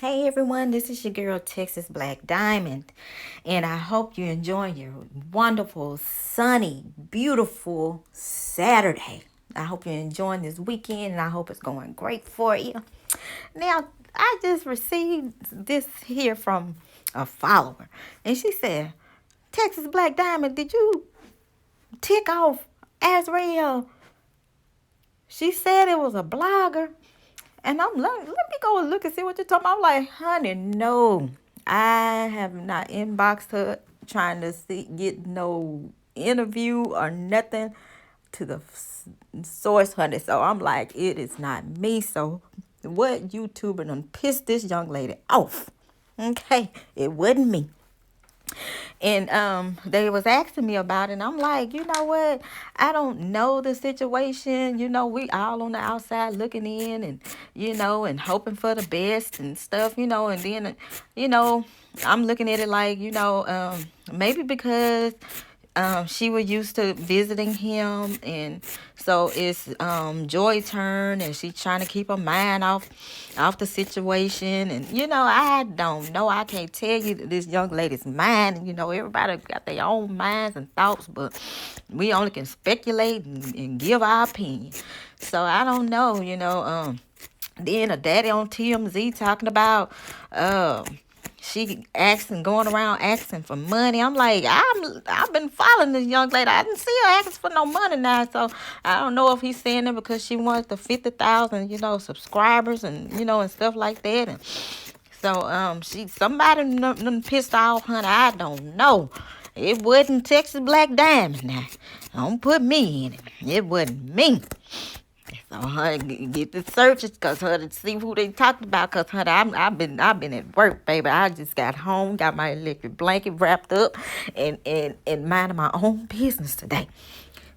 Hey everyone, this is your girl Texas Black Diamond, and I hope you're enjoying your wonderful, sunny, beautiful Saturday. I hope you're enjoying this weekend, and I hope it's going great for you. Now, I just received this here from a follower, and she said, Texas Black Diamond, did you tick off Azrael? She said it was a blogger. And I'm like, let me go and look and see what you're talking about. I'm like, honey, no. I have not inboxed her trying to get no interview or nothing to the source, honey. So I'm like, it is not me. So what YouTuber done pissed this young lady off? Okay, it wasn't me. And they was asking me about it, and I'm like, you know what, I don't know the situation. We all on the outside looking in, and and hoping for the best and stuff. And then you know I'm looking at it like, maybe because she was used to visiting him, and so it's Joy's turn, and she's trying to keep her mind off the situation. And I don't know, I can't tell you this young lady's mind. Everybody got their own minds and thoughts, but we only can speculate and give our opinion. So I don't know. Then a daddy on TMZ talking about she going around asking for money. I'm like, I've been following this young lady. I didn't see her asking for no money now. So I don't know if he's saying that because she wants the 50,000, subscribers and and stuff like that. And so somebody done pissed off, honey. I don't know. It wasn't Texas Black Diamond now. Don't put me in it. It wasn't me. So honey, get the searches, cause honey, to see who they talked about. Cause honey, I've been at work, baby. I just got home, got my electric blanket wrapped up, and minding my own business today.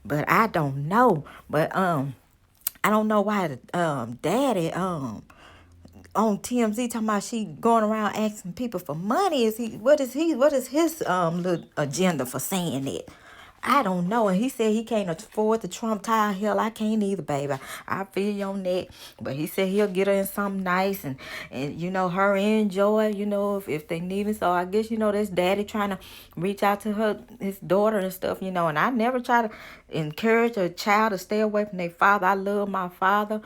But I don't know. But I don't know why the daddy on TMZ talking about she going around asking people for money. What is his little agenda for saying that? I don't know. And he said he can't afford the Trump tile. Hell, I can't either, baby. I feel you on that. But he said he'll get her in something nice, and her enjoy, if they need it. So I guess, that's daddy trying to reach out to his daughter and stuff, and I never try to encourage a child to stay away from their father. I love my father.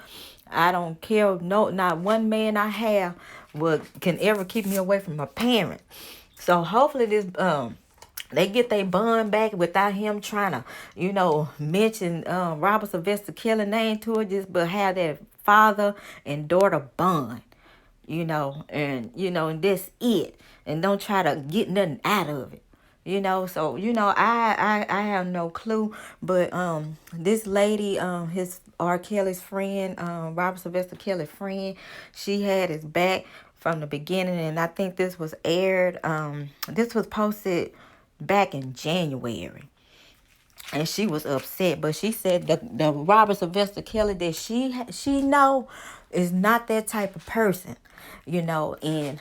I don't care. No, not one man I have can ever keep me away from my parents. So hopefully they get their bond back without him trying to, mention Robert Sylvester Kelly name to it, but have that father and daughter bond, and that's it. And don't try to get nothing out of it. So I have no clue, but this lady, his R. Kelly's friend, Robert Sylvester Kelly's friend, she had his back from the beginning, and I think this was aired. This was posted back in January, and she was upset. But she said the Robert Sylvester Kelly that she know is not that type of person, and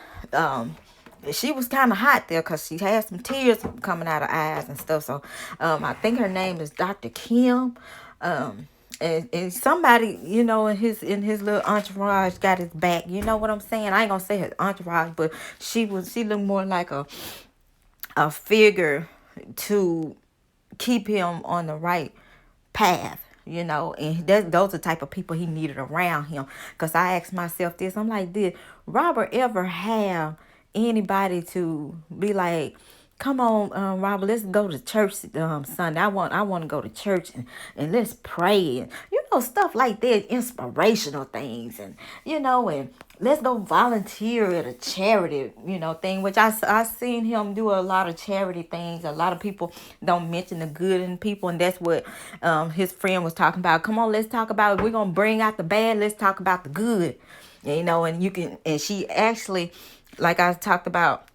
she was kind of hot there because she had some tears coming out of her eyes and stuff. So I think her name is Dr. Kim. And somebody, in his little entourage got his back. You know what I'm saying? I ain't gonna say his entourage, but she looked more like a figure to keep him on the right path, and those are the type of people he needed around him. Because I asked myself this, I'm like, did Robert ever have anybody to be like, come on, Robert, let's go to church Sunday. I want to go to church, and let's pray, and stuff like that, inspirational things, and and let's go volunteer at a charity thing, which I seen him do a lot of charity things. A lot of people don't mention the good in people, and that's what his friend was talking about. Come on, let's talk about it. We're gonna bring out the bad, let's talk about the good. And you can, and she actually, like I talked about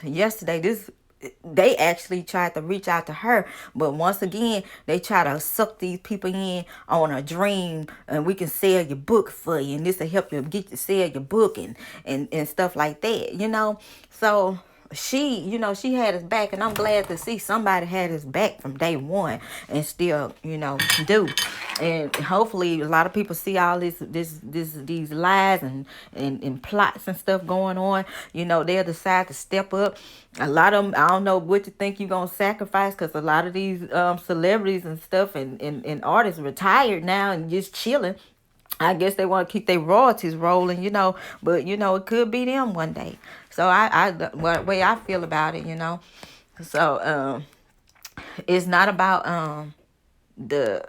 yesterday, they actually tried to reach out to her, but once again they try to suck these people in on a dream, and we can sell your book for you, and this will help you get to sell your book, and stuff like that. So she had his back, and I'm glad to see somebody had his back from day one and still do. and hopefully a lot of people see all these lies and plots and stuff going on. They'll decide to step up. A lot of them, I don't know what you think you're gonna sacrifice, because a lot of these celebrities and stuff and artists retired now and just chilling. I guess they want to keep their royalties rolling. But it could be them one day. So the way I feel about it. So it's not about the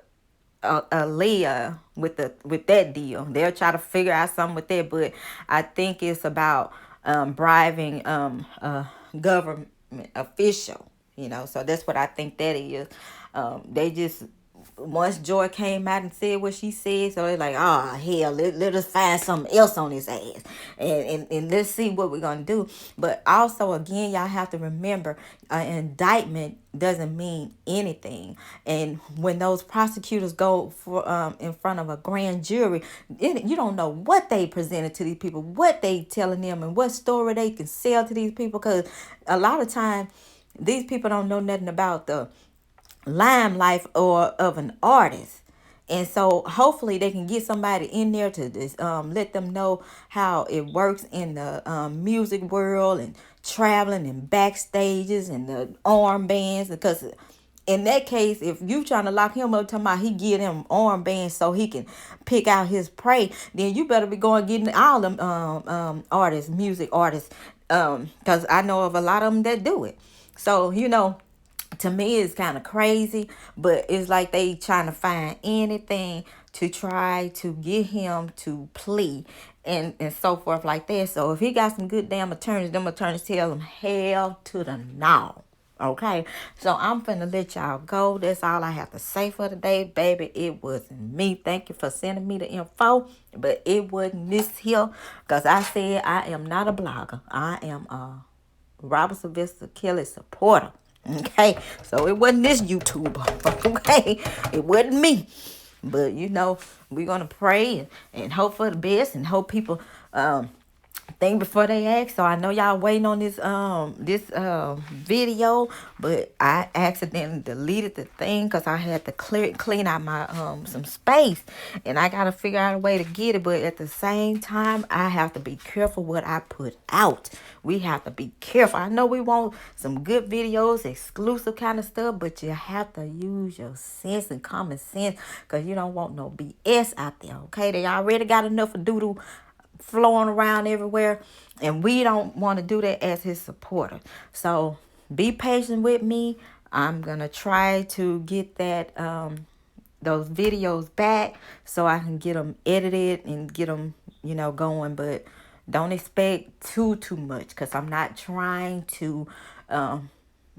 Aaliyah with that deal. They'll try to figure out something with that, but I think it's about bribing a government official. So that's what I think that is. They just, once Joy came out and said what she said, so they're like, oh hell, let us find something else on his ass, and let's see what we're gonna do. But also, again, y'all have to remember, an indictment doesn't mean anything. And when those prosecutors go for in front of a grand jury, you don't know what they presented to these people, what they telling them, and what story they can sell to these people, because a lot of time these people don't know nothing about the limelight or of an artist. And so hopefully they can get somebody in there to let them know how it works in the music world, and traveling and backstages and the armbands. Because in that case, if you trying to lock him up, talking about he give them armbands so he can pick out his prey, then you better be going getting all them artists, music artists, because I know of a lot of them that do it. So to me it's kind of crazy, but it's like they trying to find anything to try to get him to plea, and so forth like that. So if he got some good damn attorneys, them attorneys tell him hell to the no. Okay, so I'm finna let y'all go. That's all I have to say for today, baby. It wasn't me. Thank you for sending me the info, but it wasn't this here, because I said I am not a blogger. I am a Robert Sylvester Kelly supporter. Okay, so it wasn't this YouTuber. Okay, it wasn't me. But we're gonna pray and hope for the best, and hope people think before they act. So I know y'all waiting on this video, but I accidentally deleted the thing because I had to clean out my some space, and I gotta figure out a way to get it. But at the same time, I have to be careful what I put out. We have to be careful. I know we want some good videos, exclusive kind of stuff, but you have to use your sense and common sense, because you don't want no BS out there. Okay, they already got enough of doodle flowing around everywhere, and we don't want to do that as his supporter. So be patient with me. I'm gonna try to get that those videos back so I can get them edited and get them going, but don't expect too much, because I'm not trying to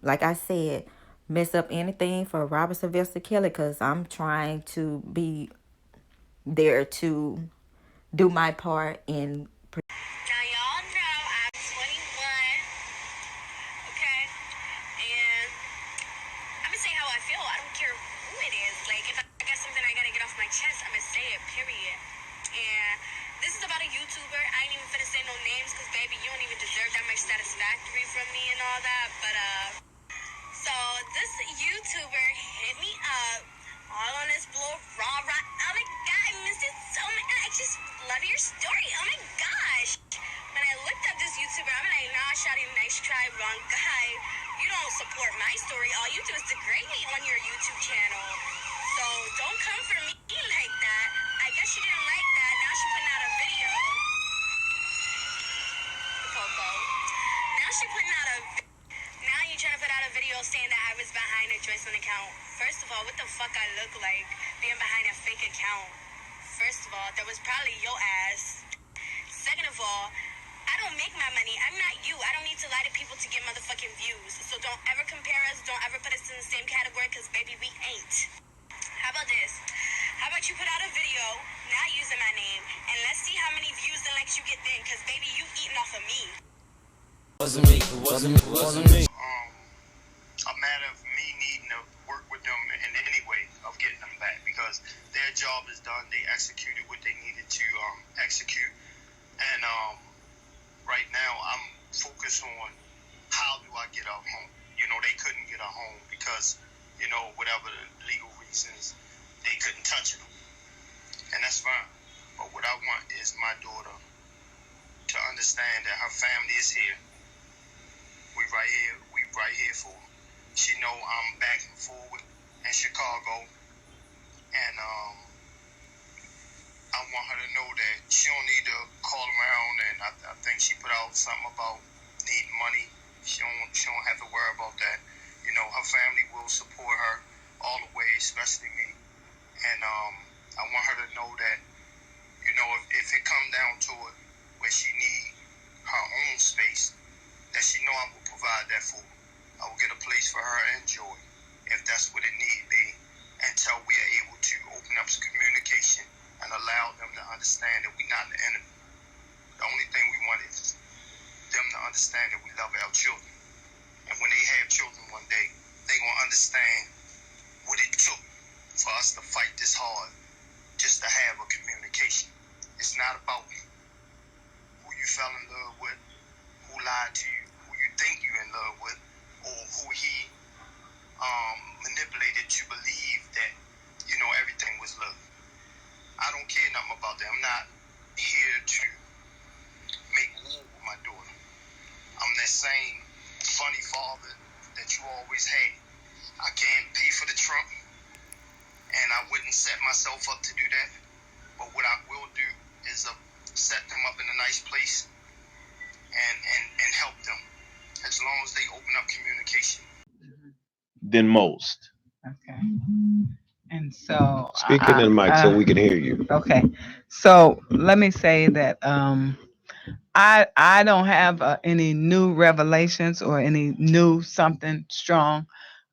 like I said, mess up anything for Robert Sylvester Kelly, because I'm trying to be there to do my part in. Now y'all know I'm 21, okay? And I'm gonna say how I feel. I don't care who it is. Like, if I got something I gotta get off my chest, I'm gonna say it, period. And this is about a YouTuber. I ain't even finna say no names, because baby, you don't even deserve that much satisfactory from me and all that. But so this YouTuber hit me up all on this blue rah. Oh my god, I miss it so much. I just love your story. Oh my gosh. When I looked up this YouTuber, I'm like, nah, shawty, nice try, wrong guy. You don't support my story. All you do is degrade me on your YouTube channel. So don't come for me like that. I guess she didn't like that. Now she putting out a video. Coco. Now she putting out a video. Now you trying to put out a video saying that I was behind a Joycelyn account. First of all, what the fuck I look like being behind a fake account? First of all, that was probably your ass. Second of all, I don't make my money. I'm not you. I don't need to lie to people to get motherfucking views. So don't ever compare us. Don't ever put us in the same category, because baby, we ain't. How about this? How about you put out a video not using my name, and let's see how many views and likes you get then, because baby, you eating off of me. It wasn't me. A matter of me needing to work with them in any way of getting them back, because their job is done. They executed what they needed to execute, and right now I'm focused on how do I get her home. They couldn't get her home because whatever the legal reasons, they couldn't touch her. understand that her family is here. We right here. We right here for her. She know I'm back and forward in Chicago, and I want her to know that she don't need to call around. And I think she put out something about needing money. She don't have to worry about that. You know, her family will support her all the way, especially me. And I want her to know that, you know, if it come down to it, where she need her own space, that she know I will provide that for her. I will get a place for her to enjoy, if that's what it need be, until we are able to open up some communication and allow them to understand that we're not the enemy. The only thing we want is them to understand that we love our children. And when they have children one day, they gonna understand what it took for us to fight this hard just to have a communication. It's not about who you fell in love with, who lied to you, who you think you're in love with, or who he manipulated to believe that, you know, everything was love. I don't care nothing about that. I'm not here to make war with my daughter. I'm that same funny father that you always had. I can't pay for the trunk, and I wouldn't set myself up to do that. But what I will do is set them up in a nice place and help them, as long as they open up communication. Than most. Okay. And so, Speak in the mic so we can hear you. okay. So let me say that I don't have any new revelations or any new something strong.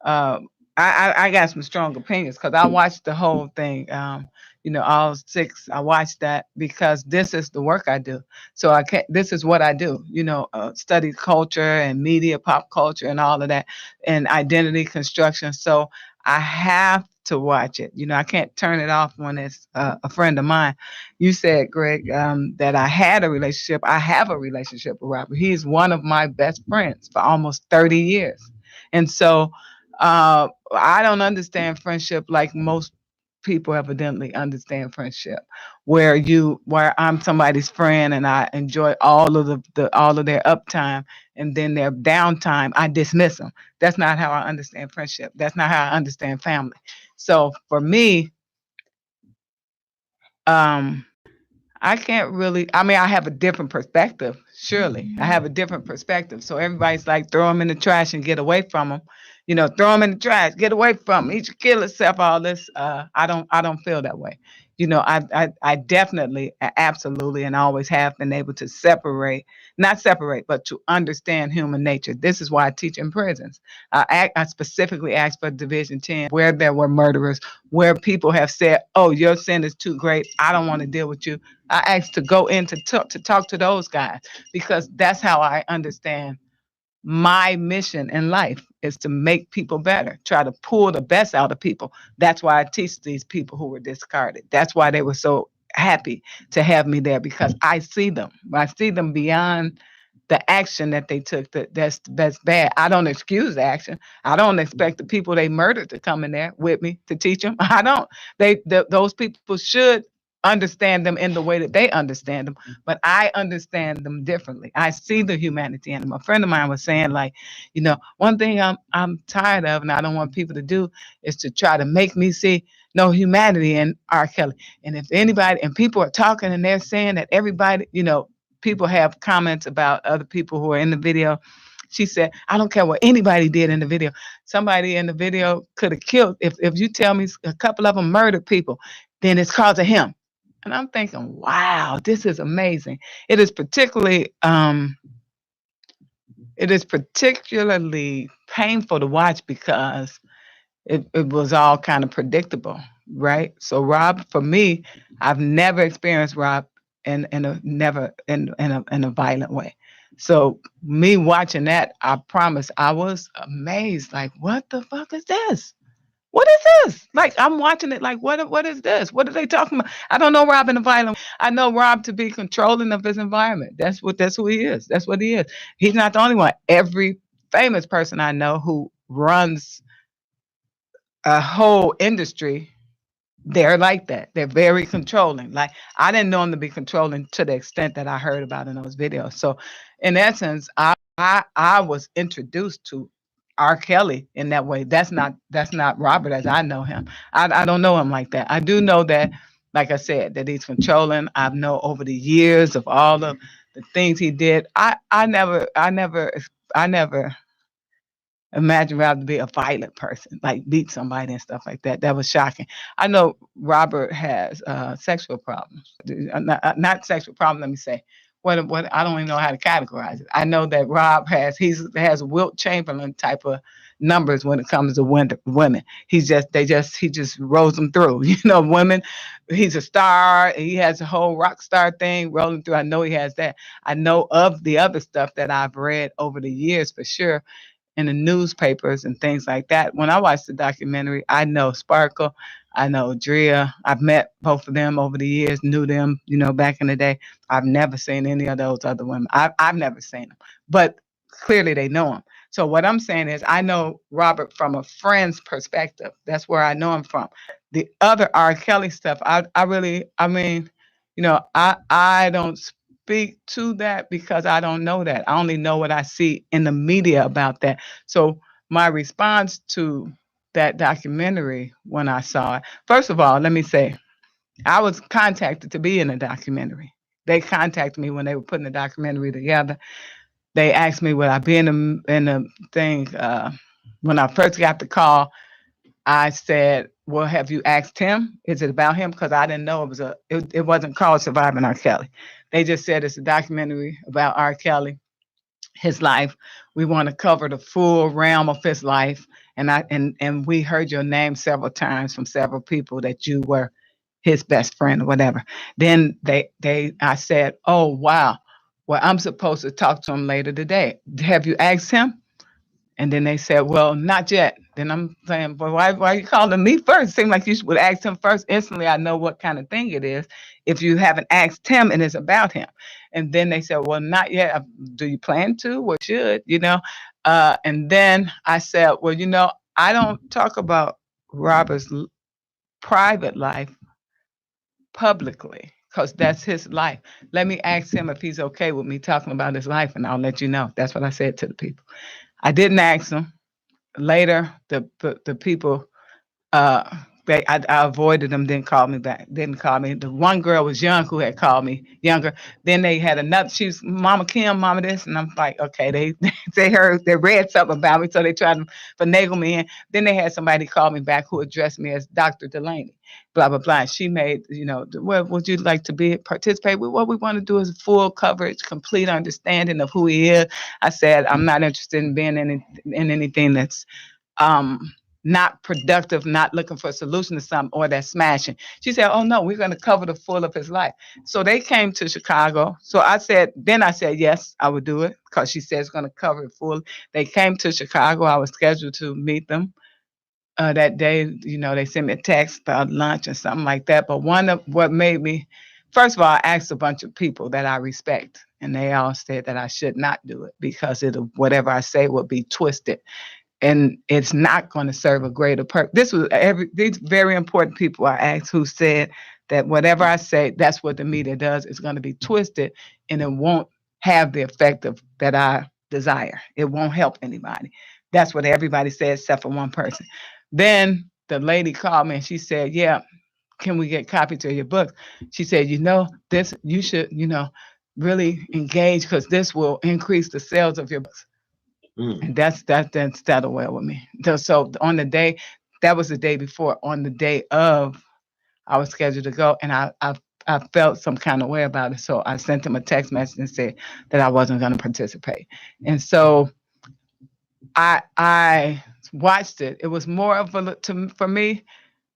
Uh, I got some strong opinions because I watched the whole thing. All six. I watched that because this is the work I do. So I can't. This is what I do. Study culture and media, pop culture, and all of that, and identity construction. So I have to watch it. I can't turn it off when it's a friend of mine. You said, Greg, that I had a relationship. I have a relationship with Robert. He's one of my best friends for almost 30 years. And so I don't understand friendship like most people evidently understand friendship, where I'm somebody's friend and I enjoy all of all of their uptime, and then their downtime I dismiss them. That's not how I understand friendship. That's not how I understand family. So for me, um I can't really, I mean, I have a different perspective. Surely I have a different perspective. So everybody's like, throw them in the trash and get away from them. Throw them in the trash, get away from them. He should kill himself. All this. I don't feel that way. I definitely, absolutely, and always have been able to separate, not separate, but to understand human nature. This is why I teach in prisons. I specifically asked for Division 10, where there were murderers, where people have said, oh, your sin is too great. I don't want to deal with you. I asked to go in to talk to those guys because that's how I understand my mission in life is to make people better, try to pull the best out of people. That's why I teach these people who were discarded. That's why they were so happy to have me there because I see them. I see them beyond the action that they took. That's bad. I don't excuse the action. I don't expect the people they murdered to come in there with me to teach them. I don't. Those people should understand them in the way that they understand them, but I understand them differently. I see the humanity in them. A friend of mine was saying, like, one thing I'm tired of, and I don't want people to do, is to try to make me see no humanity in R. Kelly. And if anybody and people are talking and they're saying that everybody, people have comments about other people who are in the video. She said, I don't care what anybody did in the video. Somebody in the video could have killed. If you tell me a couple of them murdered people, then it's cause of him. And I'm thinking, wow, this is amazing. It is particularly painful to watch because it was all kind of predictable, right? So Rob, for me, I've never experienced Rob in a never in a violent way. So me watching that, I promise I was amazed. Like, what the fuck is this? What is this? Like, I'm watching it like, what is this? What are they talking about? I don't know Rob in a violent way. I know Rob to be controlling of his environment. That's who he is. That's what he is. He's not the only one. Every famous person I know who runs a whole industry They're like that. They're very controlling. Like I didn't know them to be controlling to the extent that I heard about in those videos. So, in essence, I was introduced to R. Kelly in that way. That's not Robert as I know him. I don't know him like that. I do know that, like I said, that he's controlling. I know over the years of all of the things he did. I never imagine Rob to be a violent person, like beat somebody and stuff like that. That was shocking. I know Robert has sexual problems, not sexual problems. Let me say, what I don't even know how to categorize it. I know that Rob has Wilt Chamberlain type of numbers when it comes to women. He just rolls them through. Women. He's a star. He has a whole rock star thing rolling through. I know he has that. I know of the other stuff that I've read over the years for sure in the newspapers and things like that. When I watched the documentary, I know Sparkle, I know Drea. I've met both of them over the years, knew them, back in the day. I've never seen any of those other women. I've never seen them, but clearly they know him. So what I'm saying is, I know Robert from a friend's perspective. That's where I know him from. The other R. Kelly stuff, I mean, I don't speak to that because I don't know that. I only know what I see in the media about that. So my response to that documentary when I saw it, first of all, let me say, I was contacted to be in a documentary. They contacted me when they were putting the documentary together. They asked me would I be in the thing. When I first got the call, I said, "Well, have you asked him? Is it about him?" Because I didn't know it wasn't called Surviving R. Kelly. They just said it's a documentary about R. Kelly, his life. We want to cover the full realm of his life, and we heard your name several times from several people that you were his best friend or whatever. Then I said, "Oh wow, well I'm supposed to talk to him later today. Have you asked him?" And then they said, "Well, not yet." Then I'm saying, "Well, why are you calling me first? Seems like you would ask him first." Instantly, I know what kind of thing it is if you haven't asked him and it's about him. And then they said, "Well, not yet. Do you plan to? Well, should, you know?" And then I said, "Well, I don't talk about Robert's private life publicly because that's his life. Let me ask him if he's okay with me talking about his life, and I'll let you know." That's what I said to the people. I didn't ask him. Later, the people, uh I avoided them, didn't call me back, didn't call me. The one girl was young who had called me, younger. Then they had another, she was Mama Kim, Mama this, and I'm like, okay, they they read something about me, so they tried to finagle me in. Then they had somebody call me back who addressed me as Dr. Delaney, blah blah blah. And she made, well, would you like to be participate? What we want to do is full coverage, complete understanding of who he is. I said I'm not interested in being in anything that's um not productive, not looking for a solution to something, or that's smashing. She said, "Oh no, we're going to cover the full of his life." So they came to Chicago. So I said, yes, I would do it because she said it's going to cover it full. They came to Chicago. I was scheduled to meet them that day. They sent me a text about lunch or something like that. But one of what made me, first of all, I asked a bunch of people that I respect, and they all said that I should not do it because whatever I say would be twisted and it's not going to serve a greater purpose. These very important people I asked who said that whatever I say, that's what the media does. It's going to be twisted, and it won't have the effect of that I desire. It won't help anybody. That's what everybody said except for one person. Then the lady called me and she said, "Yeah, can we get copies of your books?" She said, this you should, really engage because this will increase the sales of your books. And that's that'll well with me. So on the day, that was the day before. On the day of, I was scheduled to go, and I felt some kind of way about it. So I sent him a text message and said that I wasn't going to participate. And so I watched it. It was more of for me.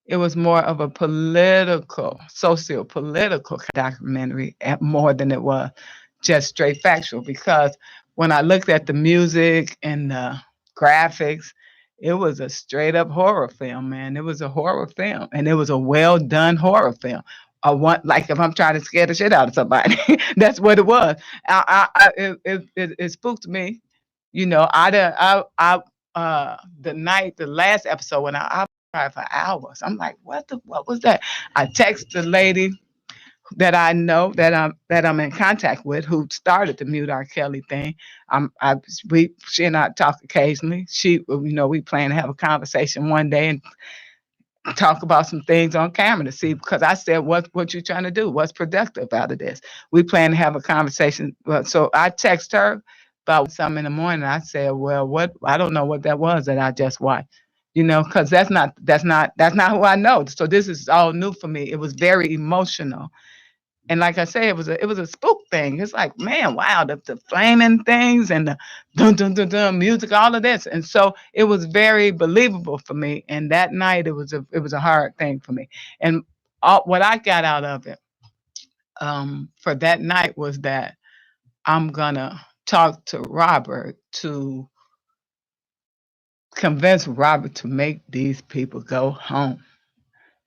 It was more of a political, socio-political documentary more than it was just straight factual. Because when I looked at the music and the graphics, it was a straight up horror film, man. It was a horror film, and it was a well done horror film. I want, like, if I'm trying to scare the shit out of somebody, that's what it was. It spooked me. I the last episode when I for hours. I'm like, what was that? I text the lady that I know that I'm in contact with who started the Mute R. Kelly thing. I we she and I talk occasionally. We plan to have a conversation one day and talk about some things on camera to see, because I said, what you trying to do? What's productive out of this? We plan to have a conversation. Well, so I text her about some in the morning. I said, well, what I don't know what that was that I just watched. Because that's not who I know. So this is all new for me. It was very emotional, and like I say, it was a spook thing. It's like, man, wow, the flaming things and the dun dun dun dun music, all of this, and so it was very believable for me. And that night, it was a hard thing for me. And what I got out of it, for that night, was that I'm gonna talk to Robert to convince Robert to make these people go home.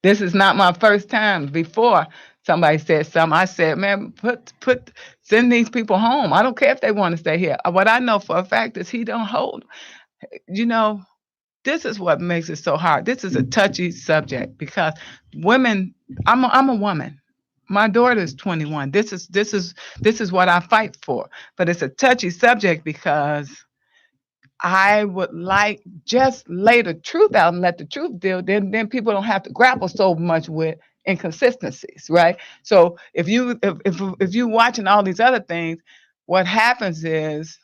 This is not my first time. Before somebody said something, I said, "Man, send these people home. I don't care if they want to stay here." What I know for a fact is he don't hold. You know, this is what makes it so hard. This is a touchy subject because women. I'm a woman. My daughter is 21. This is what I fight for. But it's a touchy subject because I would like just lay the truth out and let the truth deal. Then people don't have to grapple so much with inconsistencies, right? So if you watching all these other things, what happens is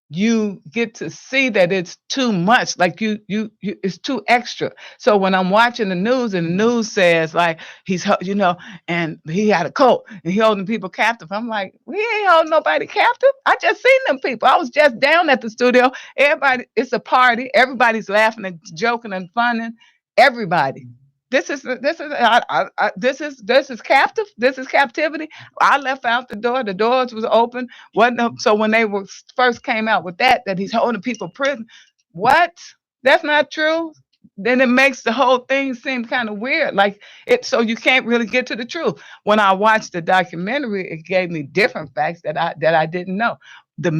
you get to see that it's too much, like it's too extra. So when I'm watching the news and the news says like and he had a cult and he holding people captive, I'm like, we ain't holding nobody captive. I just seen them people. I was just down at the studio. Everybody, it's a party, everybody's laughing and joking and funning, everybody. This is captive. This is captivity. I left out the door. The doors was open. So when they were first came out with that he's holding people prison, what? That's not true. Then it makes the whole thing seem kind of weird. Like it, so you can't really get to the truth. When I watched the documentary, it gave me different facts that I didn't know. The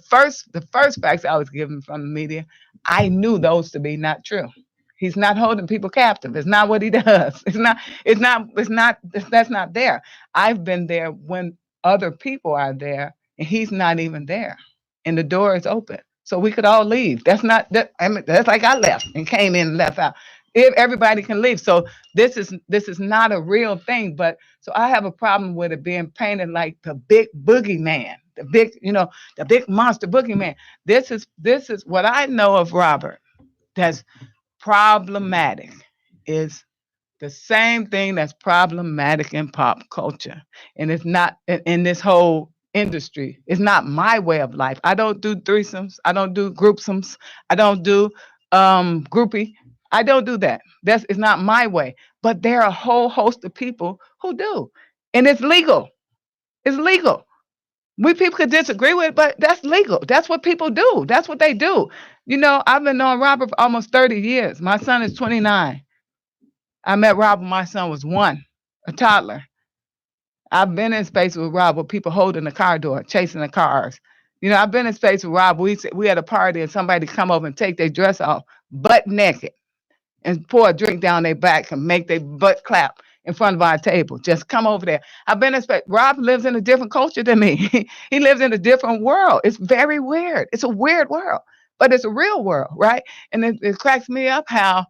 first facts I was given from the media, I knew those to be not true. He's not holding people captive. It's not what he does. It's not. It's not. It's not. That's not there. I've been there when other people are there, and he's not even there, and the door is open, so we could all leave. That's not that. I mean, that's like I left and came in and left out. If everybody can leave, so this is not a real thing. But so I have a problem with it being painted like the big boogeyman, the big monster boogeyman. This is what I know of Robert. That's problematic is the same thing that's problematic in pop culture. And it's not in this whole industry. It's not my way of life. I don't do threesomes. I don't do groupsomes. I don't do groupie. I don't do that. That's it's not my way. But there are a whole host of people who do. And it's legal. It's legal. We people could disagree with it, but that's legal. That's what people do. That's what they do. I've been knowing Robert for almost 30 years. My son is 29. I met Rob when my son was one, a toddler. I've been in space with Rob with people holding the car door, chasing the cars. I've been in space with Rob. We had a party and somebody come over and take their dress off, butt naked, and pour a drink down their back and make their butt clap in front of our table. Just come over there. I've been in space. Rob lives in a different culture than me. He lives in a different world. It's very weird. It's a weird world, but it's a real world, right? And it cracks me up how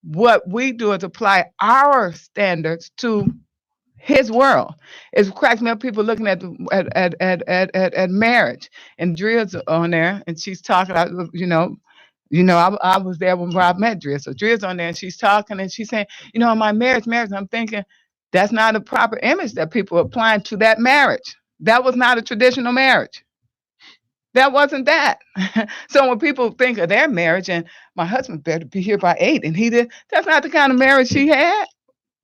what we do is apply our standards to his world. It cracks me up. People looking at marriage, and Dria's on there, and she's talking. I was there when Rob met Dria, so Dria's on there, and she's talking, and she's saying, my marriage. I'm thinking that's not a proper image that people are applying to that marriage. That was not a traditional marriage. That wasn't that. So when people think of their marriage, and my husband better be here by 8, and he did, that's not the kind of marriage she had.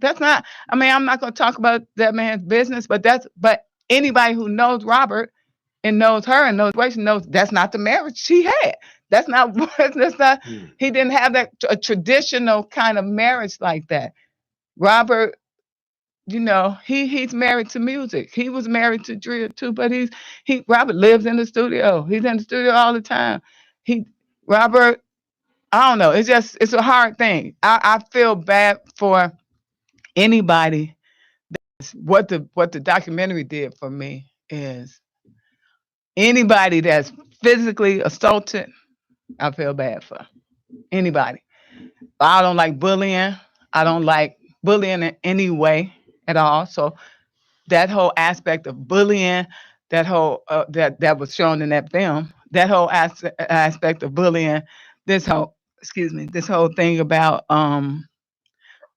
That's not. I mean, I'm not going to talk about that man's business, but anybody who knows Robert and knows her and knows Rachel knows that's not the marriage she had. That's not. That's not. He didn't have that a traditional kind of marriage like that. Robert, he's married to music. He was married to Drea too, but Robert lives in the studio. He's in the studio all the time. He Robert I don't know. It's a hard thing. I feel bad for anybody. What the documentary did for me is anybody that's physically assaulted. I feel bad for anybody. I don't like bullying. I don't like bullying in any way at all. So that whole aspect of bullying, that was shown in that film, that whole aspect of bullying, this whole this whole thing about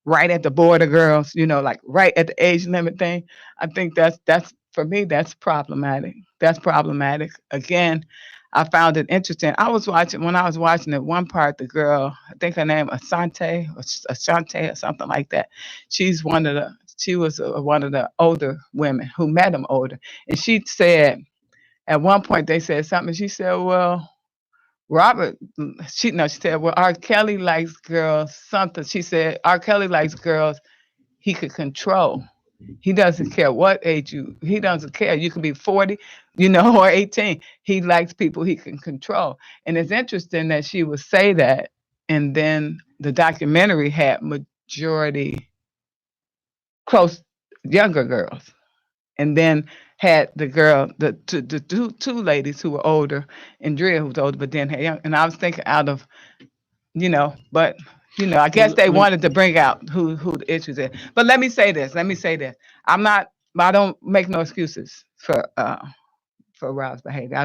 right at the border girls, like right at the age limit thing. I think that's for me, that's problematic. That's problematic. Again, I found it interesting. When I was watching it, one part, the girl, I think her name Asante or something like that. She was one of the older women who met him older, and she said at one point they said something. She said, "Well, Robert," she no, she said, "Well, R. Kelly likes girls." Something. She said, "R. Kelly likes girls he could control. He doesn't care what age you. He doesn't care. You can be 40, or 18. He likes people he can control." And it's interesting that she would say that, and then the documentary had majority close younger girls, and then had the girl, the two ladies who were older, and Drea who was older, but then had young. And I was thinking out of but I guess Well, they wanted to bring out who the issues is. But let me say this. Let me say this. I'm not. I don't make no excuses for Rob's behavior. I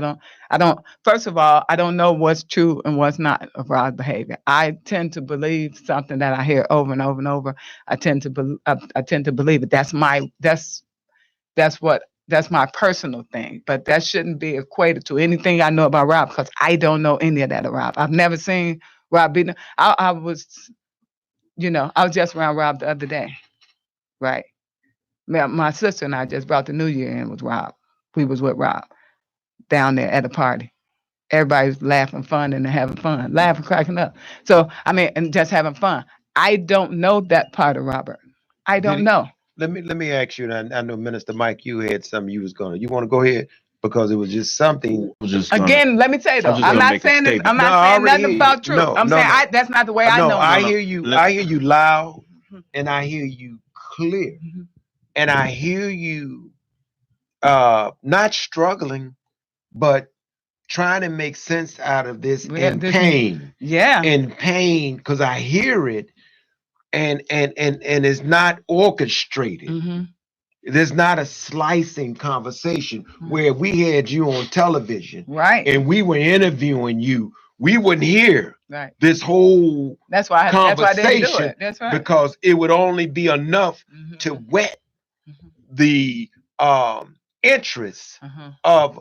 don't. First of all, I don't know what's true and what's not of Rob's behavior. I tend to believe something that I hear over and over and over. I tend to believe it. That's my personal thing. But that shouldn't be equated to anything I know about Rob, because I don't know any of that of Rob. I've never seen Rob beaten. I was just around Rob the other day, right? My sister and I just brought the New Year in with Rob. We was with Rob down there at a party. Everybody's laughing, fun, and having fun, laughing, cracking up. So I mean, and just having fun. I don't know that part of Robert. I did don't he? know. Let me ask you. And I know Minister Mike, you had something you was gonna. You want to go ahead because it was just something. I was just gonna, Again, let me say I was though, just I'm gonna not make a saying this. I'm statement. No, not I saying already nothing hear you. about truth. No, I'm no, saying no, that's not the way I no. know I him. No, hear you. let, I hear you loud, Mhm, and I hear you clear, mhm. and I hear you. Not struggling, but trying to make sense out of this Yeah, in this, pain, yeah. because I hear it, and it's not orchestrated. Hmm. There's not a slicing conversation where we had you on television Right, and we were interviewing you. We wouldn't hear right. this whole That's why I didn't do conversation it. That's right. because it would only be enough to Hmm. whet Hmm. the interest Hmm. of,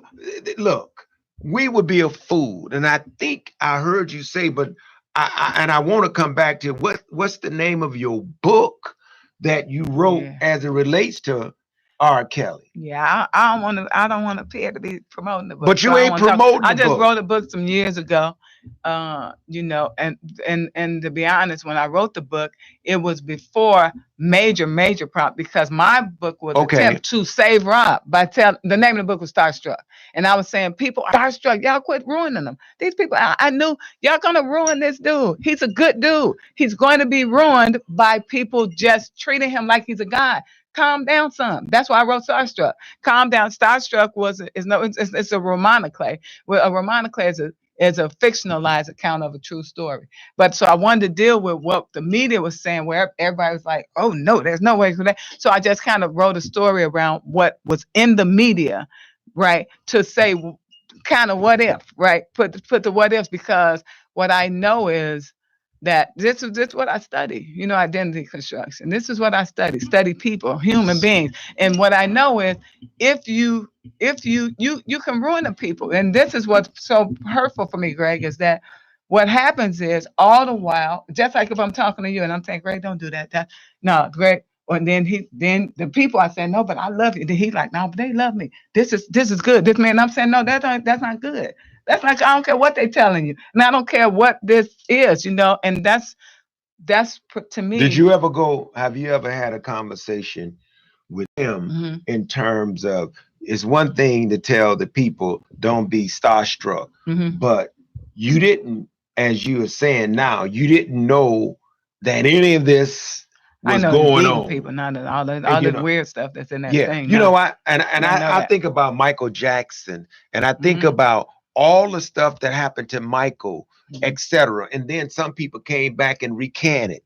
look, we would be a fool. And I think I heard you say, but I want to come back to what's the name of your book that you wrote Yeah. as it relates to R. Kelly? Yeah, I don't want to. I don't want to appear to be promoting the book, But so you I don't ain't want to talk. promoting I the just book. wrote a book some years ago, and to be honest, when I wrote the book, it was before major prop, because my book was Okay. attempt to save Rob by tell the name of the book was Starstruck, and I was saying people are starstruck. Y'all quit ruining them. These people, I knew y'all gonna ruin this dude. He's a good dude. He's going to be ruined by people just treating him like he's a god. Calm down some. That's why I wrote Starstruck. Calm down. Starstruck it's a romantically. Well, a romantically is a fictionalized account of a true story. But so I wanted to deal with what the media was saying, where everybody was like, "Oh no, there's no way for that." So I just kind of wrote a story around what was in the media, right? To say kind of what if, right? Put the what ifs, because what I know is that this is what I study, identity construction. This is what I study people, human beings. And what I know is if you can ruin the people. And this is what's so hurtful for me, Greg, is that what happens is all the while, just like if I'm talking to you and I'm saying, Greg, don't do that. No, Greg. And then the people are saying, no, but I love you. Then he's like, no, but they love me. This is good. This man, I'm saying, no, that's not good. That's like, I don't care what they're telling you. And I don't care what this is, and that's to Did me. you ever go? Have you ever had a conversation with him Hmm. in terms of, it's one thing to tell the people don't be starstruck, Hmm. but you didn't. as you were saying now, you didn't know that any of this I was know the going Deacon on. people, not And all you the know, weird stuff that's in that yeah, thing you know now. what? And And I know I that. think about Michael Jackson, and I think Mm-hmm. about all the stuff that happened to Michael, Mm-hmm. etc. And then some people came back and recanted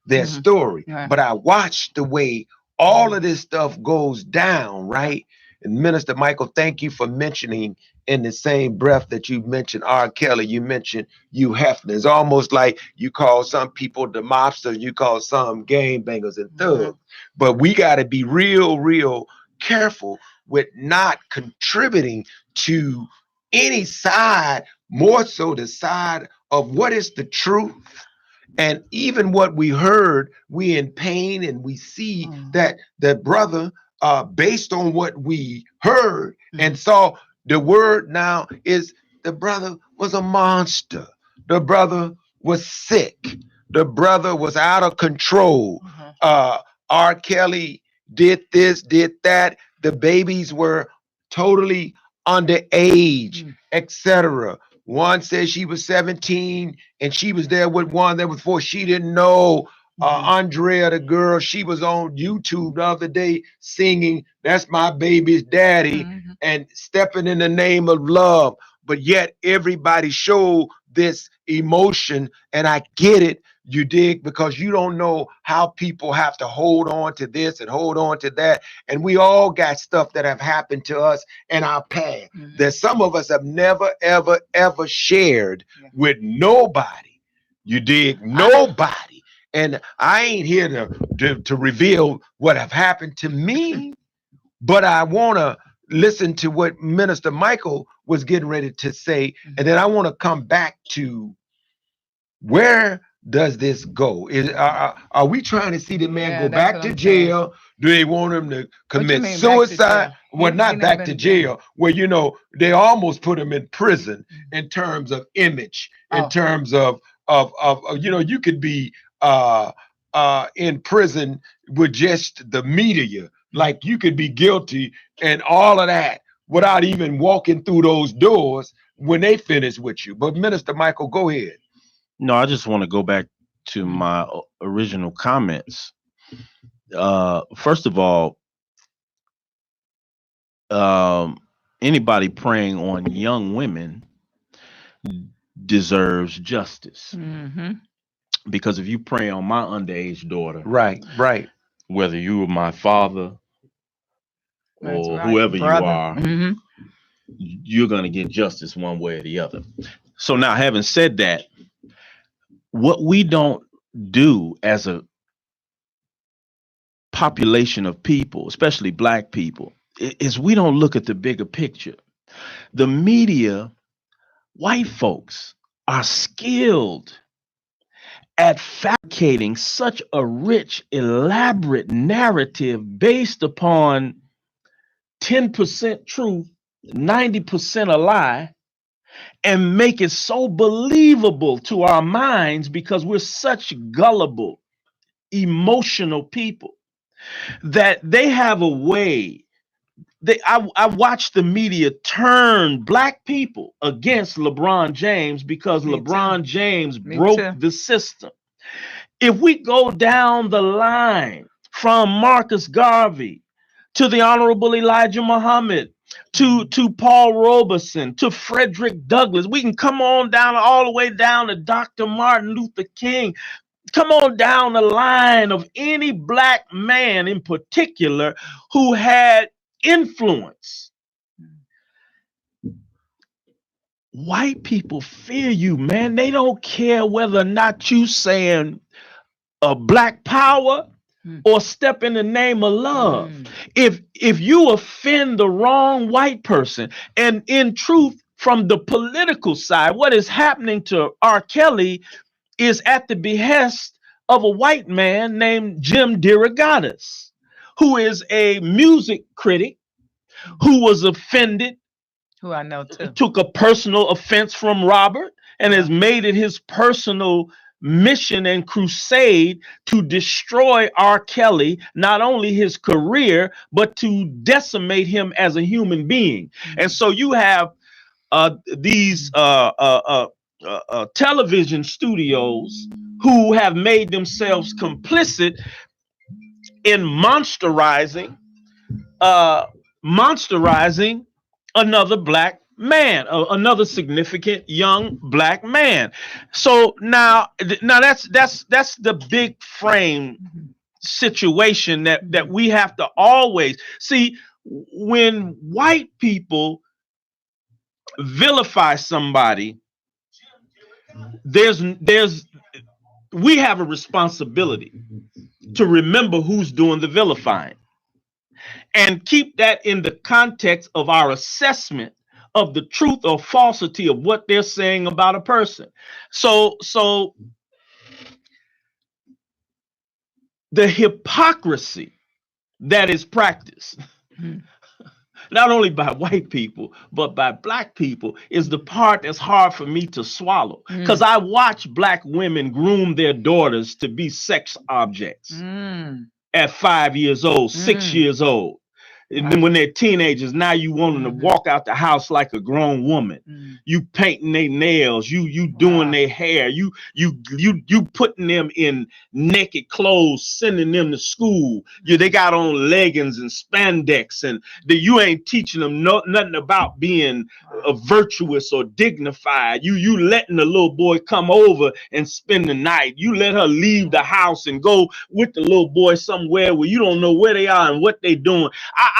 their Mm-hmm. story. Right. But I watched the way all of this stuff goes down, Yeah. right? And Minister Michael, thank you for mentioning in the same breath that you mentioned R. Kelly, you mentioned Hugh Hefner. It's almost like you call some people the mobsters, you call some gang bangers and Mm-hmm. thugs. But we got to be real, real careful with not contributing to any side, more so the side of what is the truth. And even what we heard, we in pain, and we see Mm-hmm. that the brother, based on what we heard Mm-hmm. and saw, the word now is the brother was a monster. The brother was sick. The brother was out of control. Mm-hmm. Uh, R. Kelly did this, did that. The babies were totally underage, etc. One says she was 17 and she was there with one that was 4. She didn't know. Mm-hmm. Andrea, the girl, she was on YouTube the other day singing, "That's my baby's daddy," Mm-hmm. and stepping in the name of love. But yet everybody showed this emotion, and I get it. You dig? Because you don't know how people have to hold on to this and hold on to that. And we all got stuff that have happened to us in our past Mm-hmm. that some of us have never, ever, ever shared Yeah. with nobody. You dig? I. Nobody. And I ain't here to reveal what have happened to me, but I want to listen to what Minister Michael was getting ready to say. And Mm-hmm. then I want to come back to where does this go? Are we trying to see the man Yeah, go that's back what to I'm saying. jail? Do they want him to What you commit mean back to suicide? jail? Well, He not never back been to to jail. jail, where they almost put him in prison Mhm. in terms of image, in Oh. terms of you could be in prison with just the media, Mhm. like you could be guilty and all of that without even walking through those doors when they finish with you. But Minister Michael, go ahead. No, I just want to go back to Mhm. my original comments. First of all, um, anybody preying on young women deserves justice. Mhm. Because if you prey on my underage daughter, Right, right. whether you were my father That's or right, whoever you brother. are, Mhm. you're going to get justice one way or the other. So, now having said that, what we don't do as a population of people, especially black people, is we don't look at the bigger picture. The media, white folks, are skilled at fabricating such a rich, elaborate narrative based upon 10% truth, 90% a lie, and make it so believable to our minds because we're such gullible, emotional people that they have a way. I watched the media turn black people against LeBron James because Me too. LeBron James Me broke too. the system. If we go down the line from Marcus Garvey to the Honorable Elijah Muhammad to Paul Robeson to Frederick Douglass, we can come on down all the way down to Dr. Martin Luther King. Come on down the line of any black man in particular who had influence. White people fear you, man. They don't care whether or not you saying a black power Mm. or step in the name of love. Mm. If you offend the wrong white person, and in truth, from the political side, what is happening to R. Kelly is at the behest of a white man named Jim DeRogatis, who is a music critic who was offended, Who I know too. took a personal offense from Robert, and has Yeah. made it his personal mission and crusade to destroy R. Kelly, not only his career, but to decimate him as a human being. And Mhm. so you have these television studios who have made themselves complicit in uh, monsterizing another black man, another significant young black man. So now that's the big frame situation that we have to always see. When white people vilify somebody, there's we have a responsibility to remember who's doing the vilifying and keep that in the context of our assessment of the truth or falsity of what they're saying about a person. So the hypocrisy that is practiced not only by white people but by black people is the part that's hard for me to swallow, because I watch black women groom their daughters to be sex objects at 5 years old, 6 years old. And then when they're teenagers, now you want them to walk out the house like a grown woman. You painting their nails, you doing their hair, you putting them in naked clothes, sending them to school. They got on leggings and spandex, and you ain't teaching them nothing about being virtuous or dignified. You letting the little boy come over and spend the night. You let her leave the house and go with the little boy somewhere where you don't know where they are and what they're doing.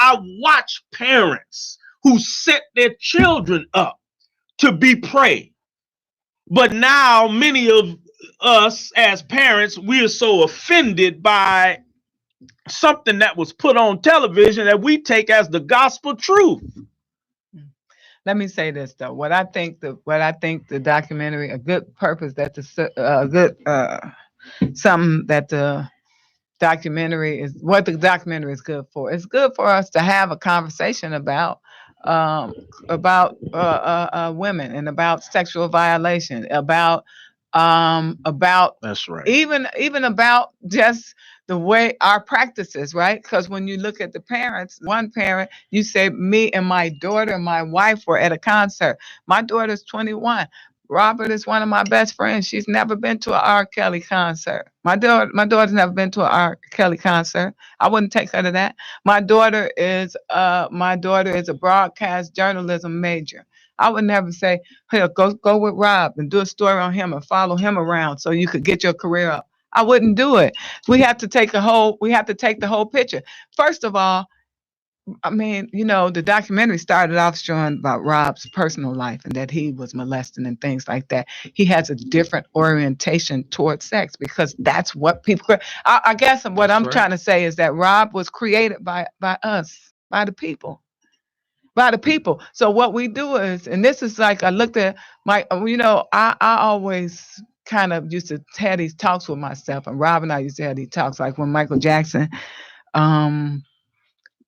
I watch parents who set their children up to be prey. But now many of us as parents, we are so offended by something that was put on television that we take as the gospel truth. Let me say this though. What I think the documentary, a good purpose that the good something that the documentary is good for. It's good for us to have a conversation um, about women and about sexual violation, about That's right. even about just the way our practices, right? Because when you look at the parents, one parent, you say, me and my daughter and my wife were at a concert. My daughter's 21. Robert is one of my best friends. She's never been to an R. Kelly concert. My daughter's never been to an R. Kelly concert. I wouldn't take her to that. My daughter is a broadcast journalism major. I would never say, "Hey, go with Rob and do a story on him and follow him around so you could get your career up." I wouldn't do it. We have to take the whole picture. First of all, I mean, the documentary started off showing about Rob's personal life and that he was molesting and things like that. He has a different orientation towards sex because that's what people. I guess what That's I'm right. trying to say is that Rob was created by us, by the people. So what we do is, and this is like I looked at I always kind of used to have these talks with myself, and Rob and I used to have these talks like when Michael Jackson um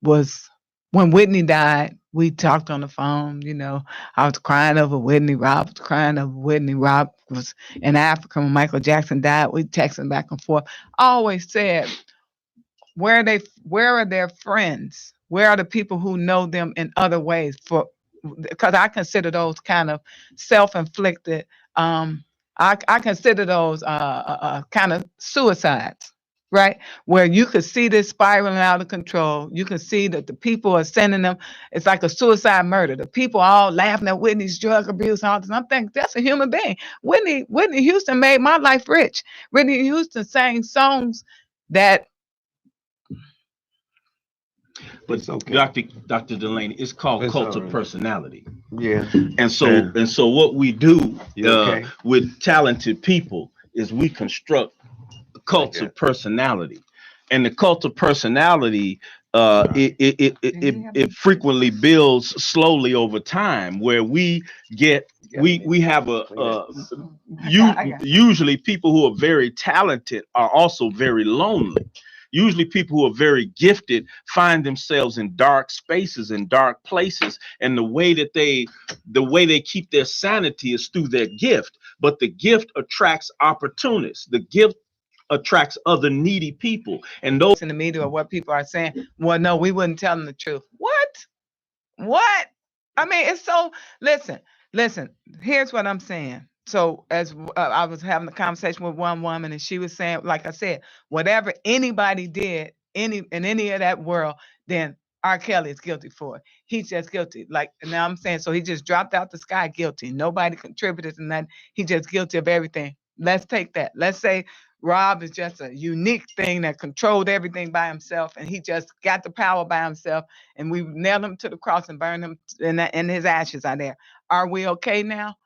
was when Whitney died, we talked on the phone. I was crying over Whitney. Rob was crying over Whitney. Rob was in Africa when Michael Jackson died. We texting back and forth. I always said, where are their friends? Where are the people who know them in other ways? Because I consider those kind of self-inflicted. I consider those kind of suicides, right? Where you could see this spiraling out of control. You can see that the people are sending them. It's like a suicide murder. The people all laughing at Whitney's drug abuse and all this. I'm thinking that's a human being. Whitney Houston made my life rich. Whitney Houston sang songs that. But It's okay. Dr. Delaney, it's called It's cult all of right. personality. Yeah. And so And and so what we do you okay? with talented people is we construct I cults of got personality. And the cult of personality, it frequently builds slowly over time, where get you got a minute. we have Clean up. usually people who are very talented are also very lonely. Usually people who are very gifted find themselves in dark spaces and dark places, and the way they keep their sanity is through their gift. But the gift attracts opportunists. The gift attracts other needy people, and those In the media or what people are saying. Well, no, we wouldn't tell them the truth. What? What? I mean, it's so. Listen. Here's what I'm saying. So as I was having a conversation with one woman, and she was saying, like I said, whatever anybody did, any of that world, then R. Kelly is guilty for it. He's just guilty. Like now I'm saying, so he just dropped out the sky guilty. Nobody contributed to nothing. He just guilty of everything. Let's take that. Let's say Rob is just a unique thing that controlled everything by himself, and he just got the power by himself. And we nailed him to the cross and burned him, and his ashes are there. Are we okay now?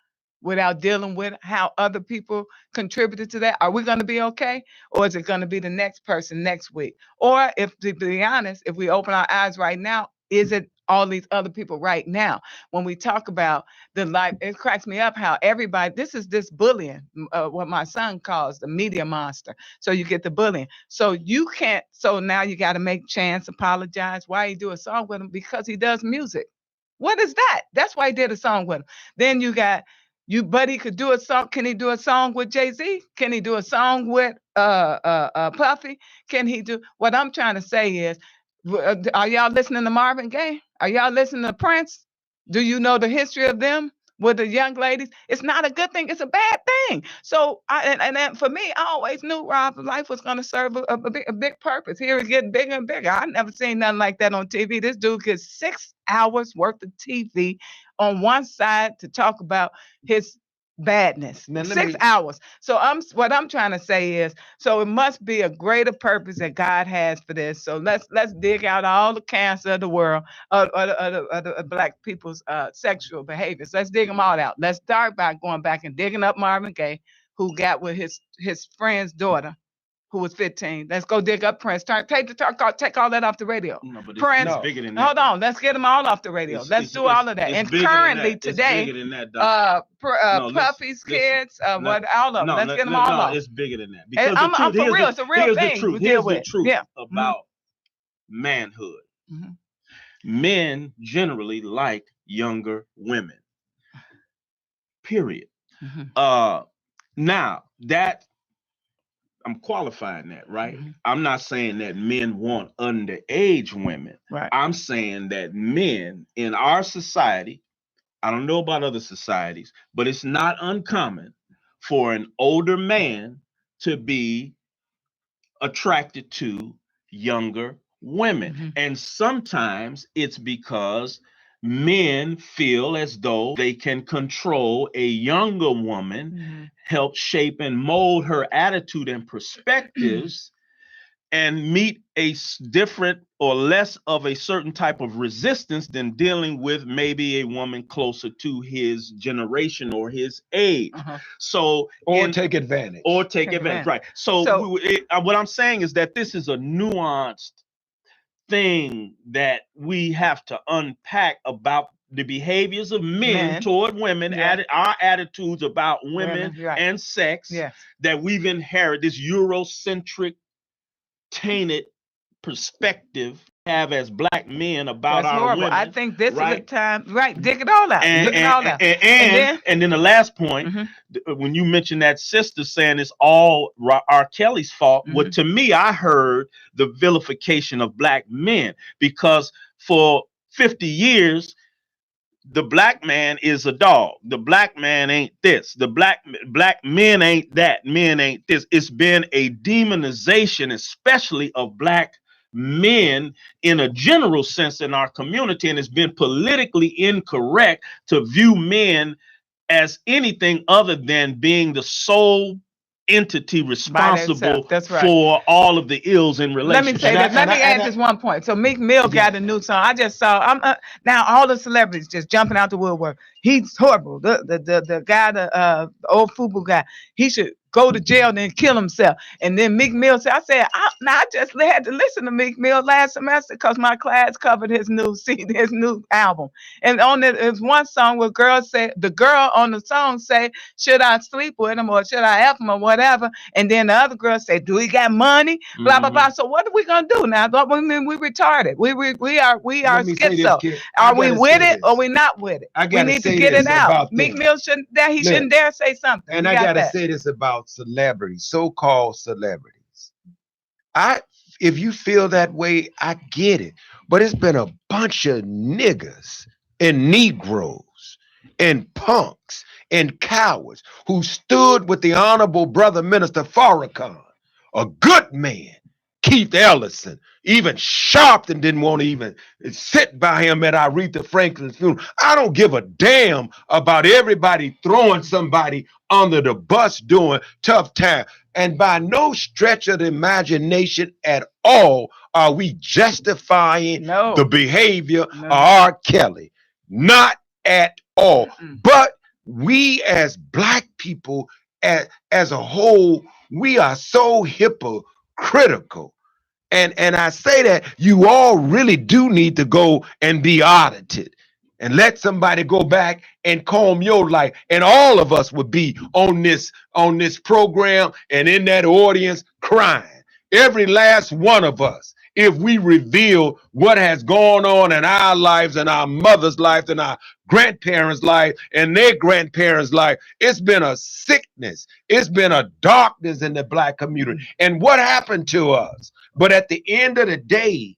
Without dealing with how other people contributed to that? Are we going to be okay? Or is it going to be the next person next week? Or if, to be honest, if we open our eyes right now, is it all these other people right now? When we talk about the life, it cracks me up how everybody, this bullying, what my son calls the media monster. So you get the bullying. So you can't, so now you got to make Chance apologize. Why he do a song with him? Because he does music. What is that? That's why he did a song with him. Then you got you, Buddy could do a song. Can he do a song with Jay-Z? Can he do a song with Puffy? Can he do? What I'm trying to say is, are y'all listening to Marvin Gaye? Are y'all listening to Prince? Do you know the history of them with the young ladies? It's not a good thing. It's a bad thing. So, and then for me, I always knew Rob's life was going to serve a big purpose. Here it's getting bigger and bigger. I never seen nothing like that on TV. This dude gets 6 hours worth of TV on one side to talk about his badness. Now let 6 hours. So what I'm trying to say is, so it must be a greater purpose that God has for this. So let's dig out all the cancer of the world, of the black people's sexual behaviors. Let's dig them all out. Let's start by going back and digging up Marvin Gaye, who got with his friend's daughter, who was 15. Let's go dig up Prince. Take all that off the radio. No, but Prince, it's bigger than that. hold on. Let's get them all off the radio. Let's do all of that. And currently today, it's bigger than that, Doc. No, Puffy's kids, no, what all of them. no, Let's no, get them no, all no, off. it's bigger than that. Because I'm for real. here's It's a real thing. the truth. We deal Here's the with. truth Yeah. about manhood. Mhm. Men generally like younger women. Period. Mhm. Now that I'm qualifying that, right? Mhm. I'm not saying that men want underage women. Right. I'm saying that men in our society, I don't know about other societies, but it's not uncommon for an older man to be attracted to younger women. Mhm. And sometimes it's because men feel as though they can control a younger woman, Mhm. help shape and mold her attitude and perspectives, and meet a different or less of a certain type of resistance than dealing with maybe a woman closer to his generation or his age. Uh-huh. So, or take advantage. take advantage, right? So, what I'm saying is that this is a nuanced thing that we have to unpack about the behaviors of men toward women, Yeah. our attitudes about women right. and sex, Yes. that we've inherited this Eurocentric, tainted perspective have as black men about That's our horrible. women. I think this is right? the time. Right. Dig it all out. And, Dig it all out. and then the last point, Mhm. when you mentioned that sister saying it's all R. Kelly's fault, well, to me, I heard the vilification of black men, because for 50 years, the black man is a dog. The black man ain't this. The black men ain't that. Men ain't this. It's been a demonization, especially of black men in a general sense in our community, and it's been politically incorrect to view men as anything other than being the sole entity responsible That's right. for all of the ills in Let me relationships. say that. Let me add just one point. So Meek Mill got a new song. I just saw. Now all the celebrities just jumping out the woodwork. He's horrible. The guy, the old Fubu guy. He should go to jail and then kill himself. And then Meek Mill said, I just had to listen to Meek Mill last semester because my class covered his new his new album. And on it is one song where the girl on the song say, should I sleep with him or should I F him or whatever? And then the other girl say, do he got money? Blah blah blah. So what are we gonna do now? I mean, we retarded. We are Let me say this, schizo. kid. Are we with it or we not with it? We need to get it out. Meek Mill shouldn't dare say something. And I gotta say this about celebrities, so-called celebrities. If you feel that way, I get it. But it's been a bunch of niggas and Negroes and punks and cowards who stood with the Honorable Brother Minister Farrakhan, a good man, Keith Ellison, even Sharpton didn't want to even sit by him at Aretha Franklin's funeral. I don't give a damn about everybody throwing somebody under the bus doing tough time. And by no stretch of the imagination at all are we justifying the No, behavior of no. R. Kelly. Not at all. Mm-mm. But we as black people, as a whole, we are so hypocritical. And I say that you all really do need to go and be audited and let somebody go back and comb your life. And all of us would be on this program and in that audience crying. Every last one of us, if we reveal what has gone on in our lives and our mother's life and our grandparents' life and their grandparents' life, it's been a sickness. It's been a darkness in the black community. And what happened to us? But at the end of the day,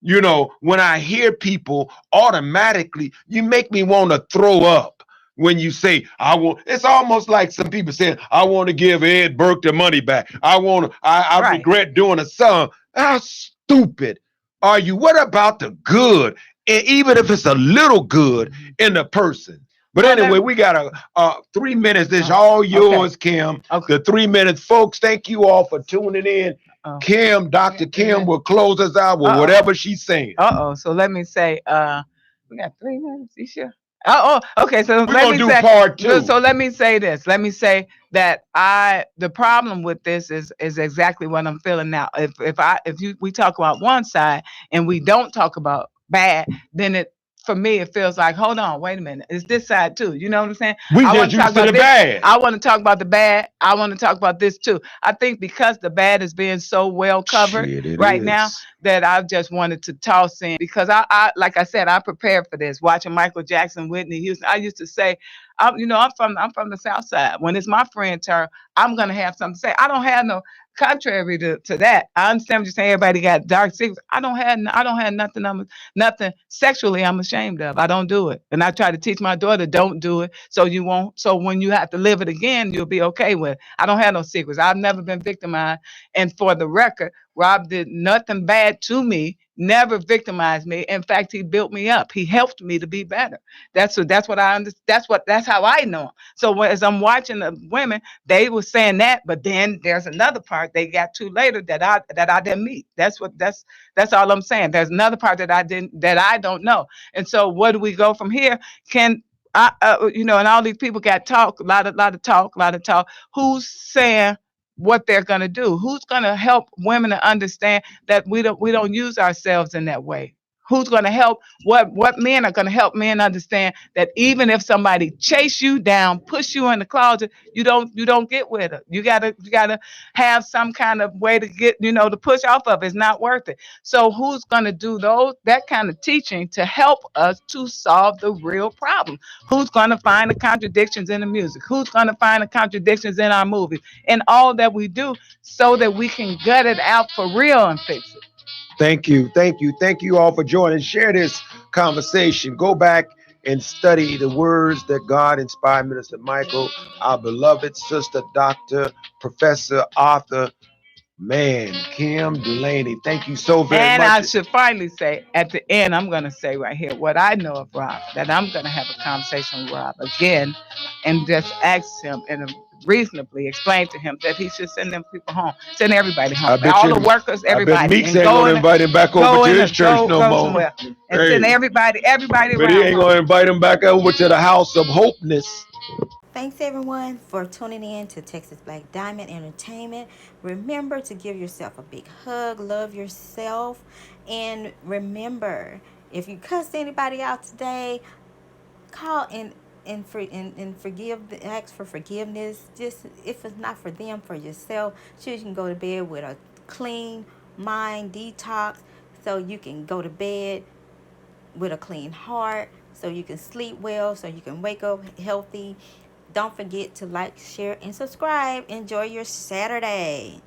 when I hear people automatically, you make me want to throw up when you say, I want, it's almost like some people saying, I want to give Ed Burke the money back. I Right. regret doing a song. How stupid are you? What about the good? And even if it's a little good Mhm. in the person. But Well, let anyway, me. we got 3 minutes. This Oh, all okay. yours, Kim. Okay. The 3 minutes. Folks, thank you all for tuning in. Oh, Kim, we Dr. got three Kim minutes. will close us out with Uh oh. whatever she's saying. So let me say, we got 3 minutes. You sure? Okay. So We're let gonna me do say, part two. so let me say this. Let me say that the problem with this is exactly what I'm feeling now. If we talk about one side and we don't talk about bad, then for me it feels like, hold on, wait a minute, it's this side too. You know what I'm saying? We I just want to talk used to about the this. bad. I want to talk about the bad. I want to talk about this too. I think because the bad is being so well covered Shit, it right now is. that I just wanted to toss in because I like I said, I prepared for this. Watching Michael Jackson, Whitney Houston, I used to say, I'm from the South Side. When it's my friend turn, I'm gonna have something to say. I don't have no contrary to that. I understand what you're saying. Everybody got dark secrets. I don't have nothing. Nothing sexually I'm ashamed of. I don't do it, and I try to teach my daughter don't do it, so you won't. So when you have to live it again, you'll be okay with it. I don't have no secrets. I've never been victimized, and for the record, Rob did nothing bad to me, never victimized me. In fact, he built me up. He helped me to be better. That's what I understand. That's how I know him. So as I'm watching the women, they were saying that, but then there's another part they got to later that I didn't meet. That's all I'm saying. There's another part that I don't know. And so where do we go from here? Can and all these people got talk, a lot of talk, a lot of talk. Who's saying what they're going to do? Who's going to help women to understand that we don't use ourselves in that way? Who's going to help? What men are going to help men understand that even if somebody chase you down, push you in the closet, you don't get with it. You gotta have some kind of way to get to push off of it. It's not worth it. So who's going to do that kind of teaching to help us to solve the real problem? Who's going to find the contradictions in the music? Who's going to find the contradictions in our movies and all that we do so that we can gut it out for real and fix it? Thank you. Thank you. Thank you all for joining. Share this conversation. Go back and study the words that God inspired Minister Michael, our beloved sister, Dr. Professor Arthur, man, Kim Delaney. Thank you so very And much. I should finally say at the end, I'm going to say right here what I know of Rob, that I'm going to have a conversation with Rob again and just ask him and reasonably explain to him that he should send them people home, send everybody I home, bet all the you workers, I bet everybody, Meeks and ain't gonna invite him back over to his church no go more. somewhere and send Hey, everybody but he around ain't home. gonna invite him back over to the house of hopeness. Thanks everyone for tuning in to Texas Black Diamond Entertainment. Remember to give yourself a big hug, love yourself, and remember, if you cuss anybody out today, call and forgive, ask for forgiveness. Just if it's not for them, for yourself, so you can go to bed with a clean mind, detox, so you can go to bed with a clean heart, so you can sleep well, so you can wake up healthy. Don't forget to like, share, and subscribe. Enjoy your Saturday.